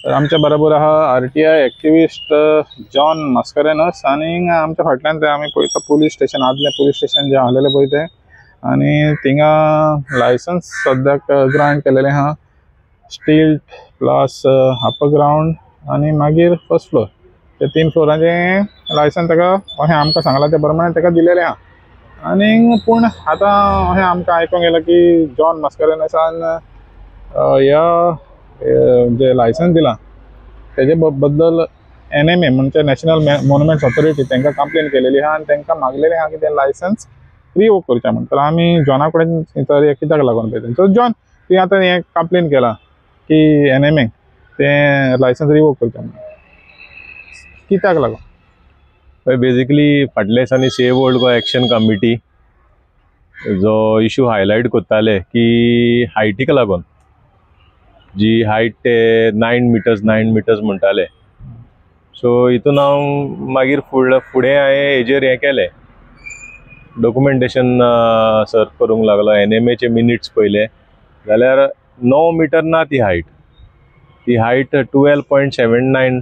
तर आमच्या बरोबर आहा RTI एक्टिविस्ट जॉन मास्करेनस आणि आमच्या फाटल्यान ते आम्ही पळयता पुलीस स्टेशन आदले पुलीस स्टेशन जे आसलेले पळय ते आणि थिंगा लायसन्स सद्याक ग्रांट केलेले आहा स्टील प्लस अपर ग्राउंड आणि मागीर फर्स्ट फ्लोर ते 3 फ्लोरांचे लायसन्स ताका अशें आमकां सांगलां ते प्रमाणे ताका दिलेले आहा आणि पूण आतां अशें आमकां आयकूंक येयलां की जॉन मास्करेनसान ह्या जे लायसन्स दिला तेजे बद्दल NMA म्हणजे नॅशनल मॉन्युमेंट्स ऑथॉरिटी तांकां कंप्लेन केलेली आहा आणि तांकां मागलेलें आहा की ते लायसन्स रिवोक करचें म्हणून. तर आमी जॉना कडेन विचारया कित्याक लागून पळय. सो जॉन तुवें आतां हें कंप्लेन केला की NMA ते लायसन्स रिवोक करचें म्हणून कित्याक लागून? बेसिकली फाटल्या दिसांनी save old Goa action committee जो इश्यू हायलायट करताले की हायटीक लागून जी हायट ते 9 मिटर्स म्हणटाले. सो हितून हांव मागीर फुडें हांवें हेजेर हें केलें डॉक्युमेंटेशन सर्च करूंक लागलो. NMA चे मिनिट्स पयले जाल्यार 9 मिटर ना ती हायट 12.79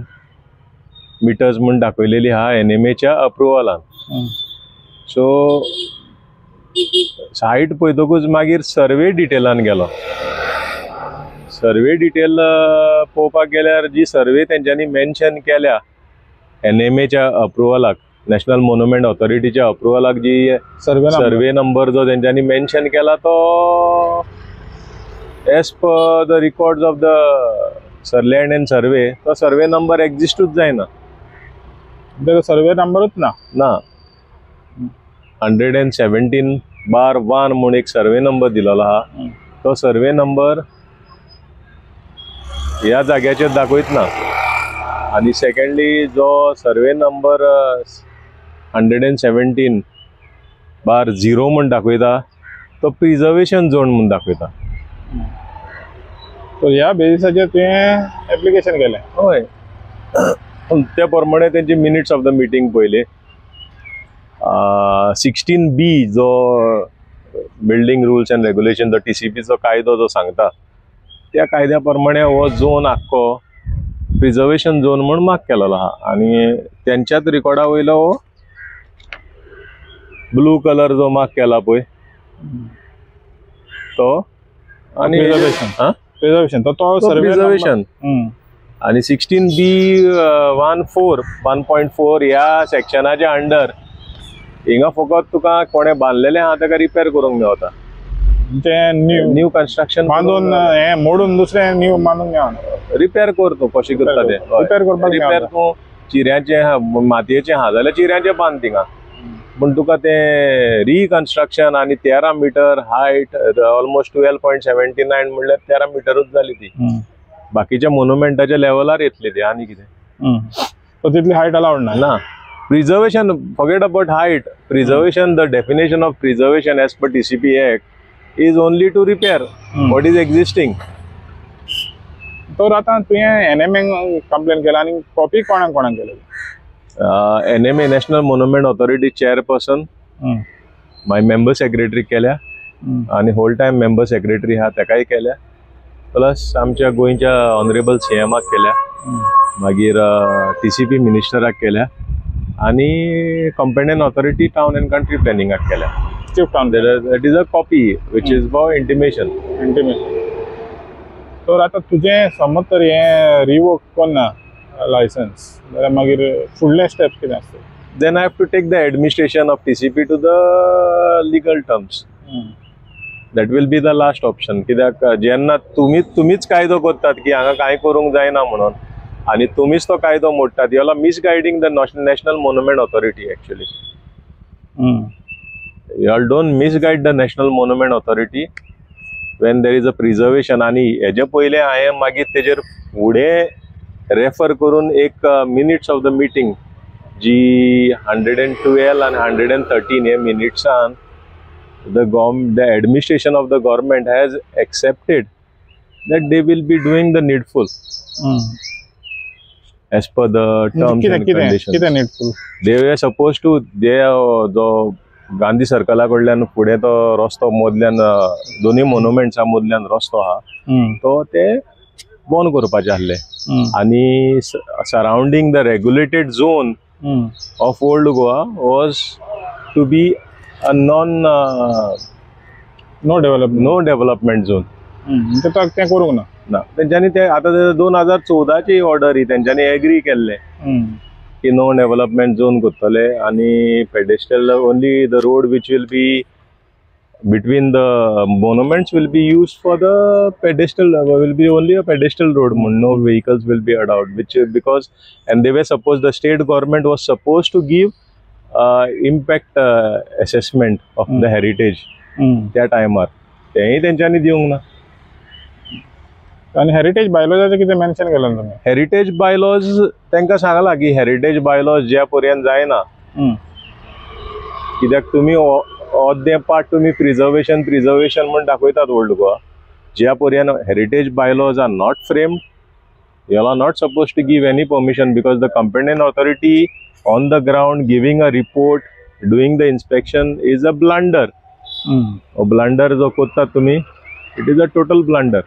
मिटर्स म्हणून दाखयलेली आहा NMA च्या अप्रुवलान. सो हायट पळयतकूच मागीर सर्वे डिटेलान गेलो. सर्वे डिटेल पळोवपाक गेल्यार जी सर्वे तेंच्यांनी मेन्शन केल्या NMA च्या अप्रुवलाक नॅशनल मॉन्युमेंट ऑथॉरिटीच्या अप्रुवलाक जी सर्वे नंबर जो तेंच्यांनी मेन्शन केला तो as per the records of the सरलँड एंड सर्वे तो सर्वे नंबर एक्झिस्टूच जायना. सर्वे नंबरूच ना 117/1 म्हणून एक सर्वे नंबर दिलेलो आहा. तो सर्वे नंबर ह्या जाग्याचेर दाखयत ना. आणि सेकंडली जो सर्वे नंबर 117/0 म्हणून दाखयता तो प्रिजर्वेशन झोन म्हणून दाखयता. सो ह्या बेसिसाचेर तुवें एप्लिकेशन केलें? हय, त्या प्रमाणे तेंचे मिनिट्स ऑफ द मिटींग पयले 16B जो बिल्डिंग रूल्स एंड रेग्युलेशन जो TCP चो कायदो जो सांगता त्या कायद्या प्रमाणे हो झोन आख्खो प्रिजर्वेशन झोन म्हणून मार्क केलेलो आहा. आणि त्यांच्याच रिकॉर्डा वयलो हो ब्लू कलर जो मार्क केला पळय तो आणि प्रिजर्वेशन तो सर्वे प्रिजर्वेशन. आणि 16B1.4 ह्या सेक्शनाच्या अंडर हिंगा फकत तुका कोणें बांदलेलें आहा ताका रिपेर करूंक मेळटा. न्यू कन्स्ट्रक्शन बांदून हे मोडून दुसरें न्यू बांदून मेळना. रिपेर कर तूं कशें करता ते रिपेर तूं चिऱ्याचें मातयेचें आहा जाल्यार चिऱ्याचें बांद थिंगा. पूण तुका तें रिकन्स्ट्रक्शन आणि 13 मिटर हायट ऑलमोस्ट 12.79 म्हणल्यार 13 मिटरूच जाली ती. बाकीच्या मोन्युमेंटाच्या लेवलार येतली ती आनी कितें. सो तितली हायट अलाउड ना. Preservation forget about height. Preservation the definition of preservation as per TCP act is only to repair what is existing. तर आतां तुवें NMA कंप्लेन केला आनी कॉपी कोणाक केलेली? NMA national monument authority chairperson माय मेंबर सेक्रेटरी केल्या आणि होल टाइम मेंबर सेक्रेटरी आहा ताकाय केल्या प्लस आमच्या गोंयच्या ऑनरेबल CMाक केल्या मागीर TCP मिनिस्टराक केल्या आणि companion authority town and country प्लॅनिंगाक केल्या. That is a copy which is for intimation. तर आतां तुजें समज तर हें रिवोक करना लायसन्स जाल्यार मागीर फुडले स्टेप्स कितें आसता? Then I have to take the administration of TCP to the legal terms. That will be the last option. कित्याक जेन्ना तुमीच कायदो करतात की हांगा कांय करूंक जायना म्हणून आणि तुमीच तो कायदो मोडटात you are misguiding the national monument authority actually. You are don't misguide the national monument authority when there is a preservation. आणि हेजे पयले हांवें मागीर तेजेर फुडें रेफर करून एक मिनिट्स ऑफ द मिटींग जी 112 आणि 113 हे मिनिट्सान the administration of the government has accepted that they will be doing the needful as per the terms and conditions. They were supposed to जो गांधी सर्कला कडल्यान फुडें तो रस्तो मदल्यान दोन्ही मोन्युमेंट्सा मदल्यान रस्तो आहा तो ते बंद करपाचें आसलें आनी surrounding the regulated zone of old Goa was to be a no development zone. ते करूंक ना. ना तेंच्यांनी ते आतां 2014ची ऑर्डर ही तेंच्यांनी एग्री केल्ले की नो डेव्हलपमेंट झोन करतले आनी pedestrian only the road which will be between the monuments will be used for the pedestrian, will be only a pedestrian road, no vehicles will be allowed, which because and they were supposed, the state government was supposed to give impact assessment of the heritage त्या टायमार तेही तेंच्यांनी दिवंक ना. आणि heritage बायलॉजाचें कितें mention केलें तुमी? हेरिटेज बायलॉज तांकां सांगला की हेरिटेज बायलॉज ज्या पर्यंत जायना, कित्याक तुमी अर्दें पार्ट तुमी प्रिजर्वेशन म्हूण दाखयतात ओल्ड गोवा, ज्या पर्यंत heritage bylaws are not framed, you are not suppose to give any permission because the competent authority on the ground giving a report, doing the inspection is a blunder. Blunder जो करतात तुमी, it is a total blunder.